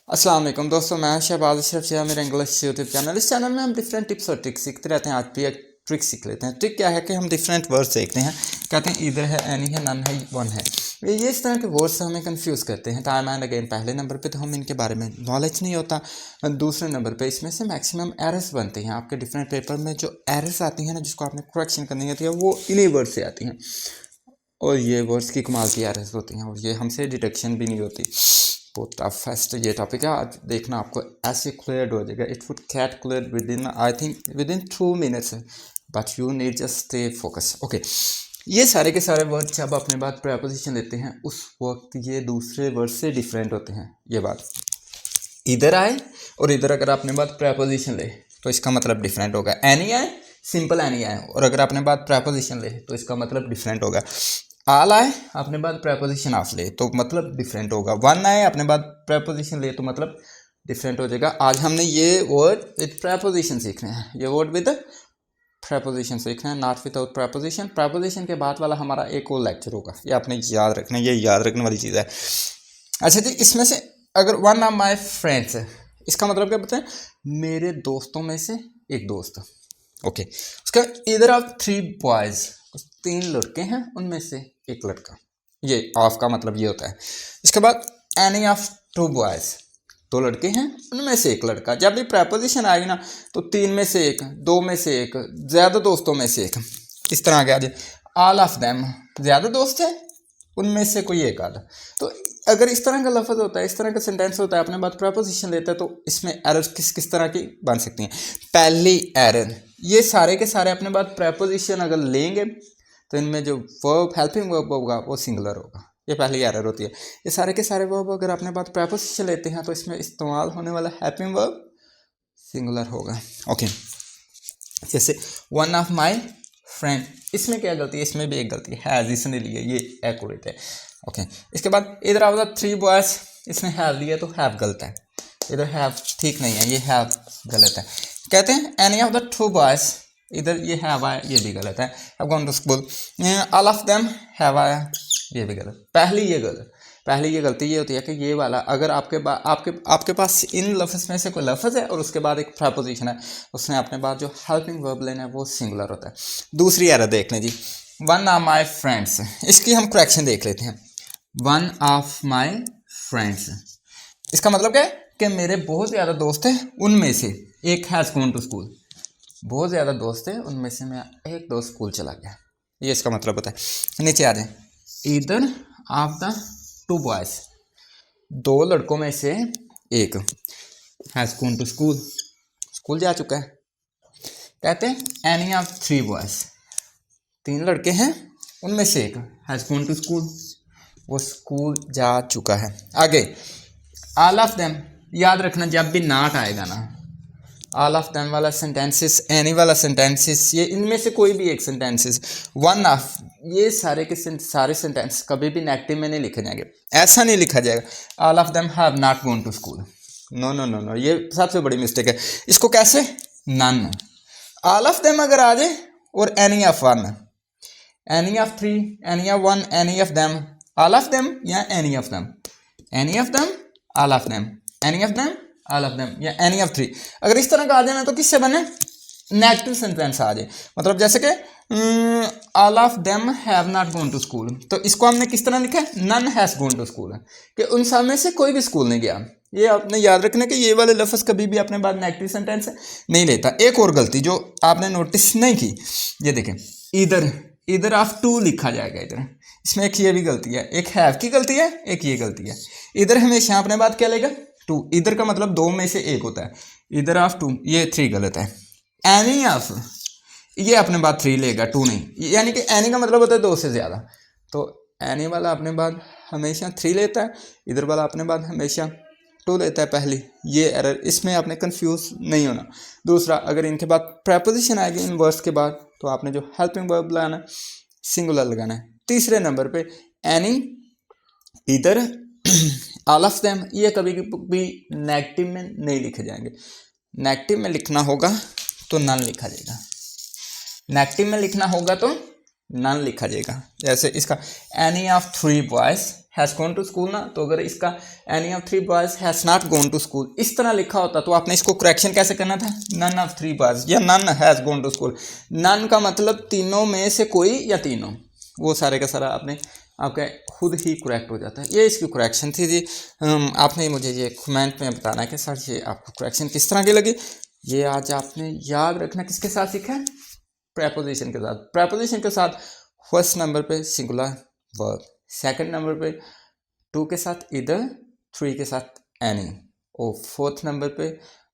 अस्सलाम वालेकुम दोस्तों, मैं शहबाज अशरफ शाह, मेरा इंग्लिश यूट्यूब चैनल। इस चैनल में हम डिफरेंट टिप्स और ट्रिक्स सीखते रहते हैं। आज भी एक ट्रिक सीख लेते हैं। ट्रिक क्या है कि हम डिफरेंट वर्ड्स देखते हैं, कहते हैं इधर है, एनी है, नन है, वन है। ये इस तरह के वर्ड्स हमें कंफ्यूज करते हैं टाइम एंड अगेन। पहले नंबर पे तो हम इनके बारे में नॉलेज नहीं होता। दूसरे नंबर पे इसमें से मैक्सिमम एरर्स बनते हैं। आपके डिफरेंट पेपर में जो एरर्स आती हैं ना, जिसको आपने करेक्शन करनी होती है, वो इन्हीं वर्ड से आती हैं। और ये वर्ड्स की कमाल की एरर्स होती हैं और ये हमसे डिटेक्शन भी नहीं होती। बहुत टफेस्ट ये टॉपिक है। आज देखना आपको ऐसे क्लियर हो जाएगा। It would get clear with in, I think with in 2 minutes, but you need just stay focus. Okay, ये सारे के सारे वर्ड जब अपने बाद प्रेपोजिशन लेते हैं उस वक्त ये दूसरे वर्ड से डिफरेंट होते हैं। ये बात इधर आए और इधर अगर आपने बात प्रेपोजिशन ले तो इसका मतलब डिफरेंट होगा। एनी आए, सिंपल एनी आए, और अगर आपने बात प्रेपोजिशन ले तो इसका मतलब डिफरेंट होगा। आल आए अपने बाद प्रेपोजिशन ऑफ ले तो मतलब डिफरेंट होगा। वन आए अपने बाद प्रेपोजिशन ले तो मतलब डिफरेंट हो जाएगा। आज हमने ये वर्ड विद प्रेपोजिशन सीखने हैं। ये वर्ड विद प्रेपोजिशन सीखना है, नॉट विदाउट प्रेपोजिशन। प्रेपोजिशन के बाद वाला हमारा एक और लेक्चर होगा, ये आपने याद रखना है। ये याद रखने वाली चीज़ है। अच्छा जी, इसमें से अगर वन ऑफ माई फ्रेंड्स है, इसका मतलब क्या बताएं? मेरे दोस्तों में से एक दोस्त। ओके, उसका इधर ऑफ 3 बॉयज़, 3 लड़के हैं, उनमें से एक लड़का। ये ऑफ का मतलब ये होता है। इसके बाद एनी ऑफ 2 बॉयज़, 2 लड़के हैं, उनमें से एक लड़का। जब भी प्रेपोजिशन आएगी ना तो 3 में से एक, 2 में से एक, ज़्यादा दोस्तों में से एक, इस तरह के आ जाए। ऑल ऑफ देम, ज़्यादा दोस्त है, उनमें से कोई एक आधा। तो अगर इस तरह का लफ्ज़ होता है, इस तरह का सेंटेंस होता है, अपने बाद प्रेपोजिशन लेता है, तो इसमें एरर किस किस तरह की बन सकती हैं। पहली एरर, ये सारे के सारे अपने बाद प्रेपोजिशन अगर लेंगे तो इनमें जो वर्ब, हेल्पिंग वर्ब होगा वो सिंगुलर होगा। ये पहली एरर होती है। ये सारे के सारे वर्ब अगर अपने बाद प्रेपोजिशन लेते हैं तो इसमें इस्तेमाल होने वाला हेल्पिंग वर्ब सिंगुलर होगा। ओके, जैसे वन ऑफ माई फ्रेंड, इसमें क्या गलती है? इसमें भी एक गलती है, हैज़ इसने लिया, ये एक्यूरेट है। ओके, इसके बाद इधर आओ 3 बॉयज़, इसने हैव लिया तो हैव गलत है। इधर हैव ठीक नहीं है, ये हैव गलत है। कहते हैं एनी ऑफ द 2 बॉयज़, इधर ये हैव आया, ये भी गलत है। Have gone to school, all of them have आया, ये भी गलत। पहली ये गलती ये होती है कि ये वाला अगर आपके पास इन लफ्ज़ में से कोई लफ्ज़ है और उसके बाद एक प्रेपोजिशन है, उसने अपने बाद जो हेल्पिंग वर्ब लेना है वो सिंगुलर होता है। दूसरी एरर देख लें जी, वन ऑफ माई फ्रेंड्स, इसकी हम करेक्शन देख लेते हैं। वन ऑफ माई फ्रेंड्स, इसका मतलब क्या है कि मेरे बहुत ज़्यादा दोस्त हैं, उनमें से एक हैज़ गॉन टू स्कूल। बहुत ज़्यादा दोस्त हैं, उनमें से मैं एक दोस्त स्कूल चला गया, ये इसका मतलब होता है। नीचे आ जाए, इधर ऑफ द 2 बॉयज़, 2 लड़कों में से एक has gone to school, school जा चुका है। कहते हैं एनी ऑफ 3 बॉयज़, 3 लड़के हैं, उनमें से एक हैज़ गॉन टू स्कूल, वो स्कूल जा चुका है। आगे ऑल ऑफ देम, याद रखना जब भी नॉट आएगा ना, ऑल ऑफ देम वाला सेंटेंसेस, एनी वाला सेंटेंसेस, ये इनमें से कोई भी एक सेंटेंसेस, वन ऑफ, ये सारे के सारे सेंटेंस कभी भी नेगेटिव में नहीं लिखे जाएंगे। ऐसा नहीं लिखा जाएगा all of them have not gone to school, no no no no, ये सबसे बड़ी मिस्टेक है। इसको कैसे? नन, ऑल ऑफ देम अगर आ जाए और any of one, any of 3, any of 1, any of them, all of them या any of them, any of them, all of them, any of them, all of them या any of 3, अगर इस तरह का आ जाए ना तो किससे बने? नेगेटिव सेंटेंस आ जाए। मतलब जैसे कि all of them have not gone to school, तो इसको हमने किस तरह लिखा है? None has gone to school, कि उन सब में से कोई भी स्कूल नहीं गया। ये आपने याद रखना कि ये वाले लफ्ज़ कभी भी अपने बाद नेगेटिव सेंटेंस नहीं लेता। एक और गलती जो आपने नोटिस नहीं की, ये देखें, इधर ऑफ 2 लिखा जाएगा। इधर इसमें एक ये भी गलती है, एक हैव की गलती है, एक ये गलती है। इधर हमेशा अपने बात क्या लेगा? 2, इधर का मतलब 2 में से एक होता है। इधर ऑफ 2, ये 3 गलत है। एनी ऑफ, ये अपने बाद 3 लेगा, 2 नहीं, यानी कि एनी का मतलब होता है 2 से ज़्यादा। तो एनी वाला अपने बाद हमेशा 3 लेता है, इधर वाला अपने बाद हमेशा 2 लेता है। पहली ये एरर, इसमें आपने कंफ्यूज नहीं होना। दूसरा, अगर इनके बाद प्रेपोजिशन आएगी इन वर्ड्स के बाद तो आपने जो हेल्पिंग वर्ब लगाना है सिंगुलर लगाना है। तीसरे नंबर पे एनी, इधर, ऑल ऑफ देम, ये कभी भी नेगेटिव में नहीं लिखे जाएंगे। नेगेटिव में लिखना होगा तो नन लिखा जाएगा, नेगेटिव में लिखना होगा तो नन लिखा जाएगा। जैसे इसका any of 3 boys has gone to school ना, तो अगर इसका any of 3 boys has not gone to school इस तरह लिखा होता तो आपने इसको करेक्शन कैसे करना था, नन ऑफ 3 बॉयज या none has gone to school. None का मतलब तीनों में से कोई या तीनों, वो सारे का सारा आपने आपका खुद ही करेक्ट हो जाता है। ये इसकी करेक्शन थी जी। आपने मुझे ये कमेंट में बताना है कि सर ये आपको करेक्शन किस तरह की लगी। ये आज आपने याद रखना किसके साथ सीखा है, प्रेपोजिशन के साथ। प्रेपोजिशन के साथ फर्स्ट नंबर पे सिंगुलर वर्ब, सेकंड नंबर पे टू के साथ इधर, थ्री के साथ एनी, और फोर्थ नंबर पे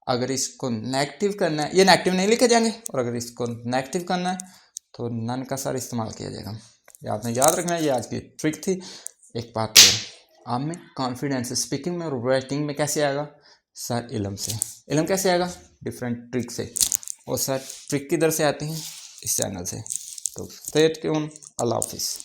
अगर इसको नेगेटिव करना है, ये नेगेटिव नहीं लिखे जाएंगे, और अगर इसको नेगेटिव करना है तो नन का सार इस्तेमाल किया जाएगा। ये आपने याद रखना है, ये आज की ट्रिक थी। एक बात तो आप में कॉन्फिडेंस स्पीकिंग में और राइटिंग में कैसे आएगा सर, इल्म से। इल्म कैसे आएगा, डिफरेंट ट्रिक से। और सर ट्रिक किधर से आती हैं, इस चैनल से। तो स्टे ट्यून, अल्लाह हाफिज़।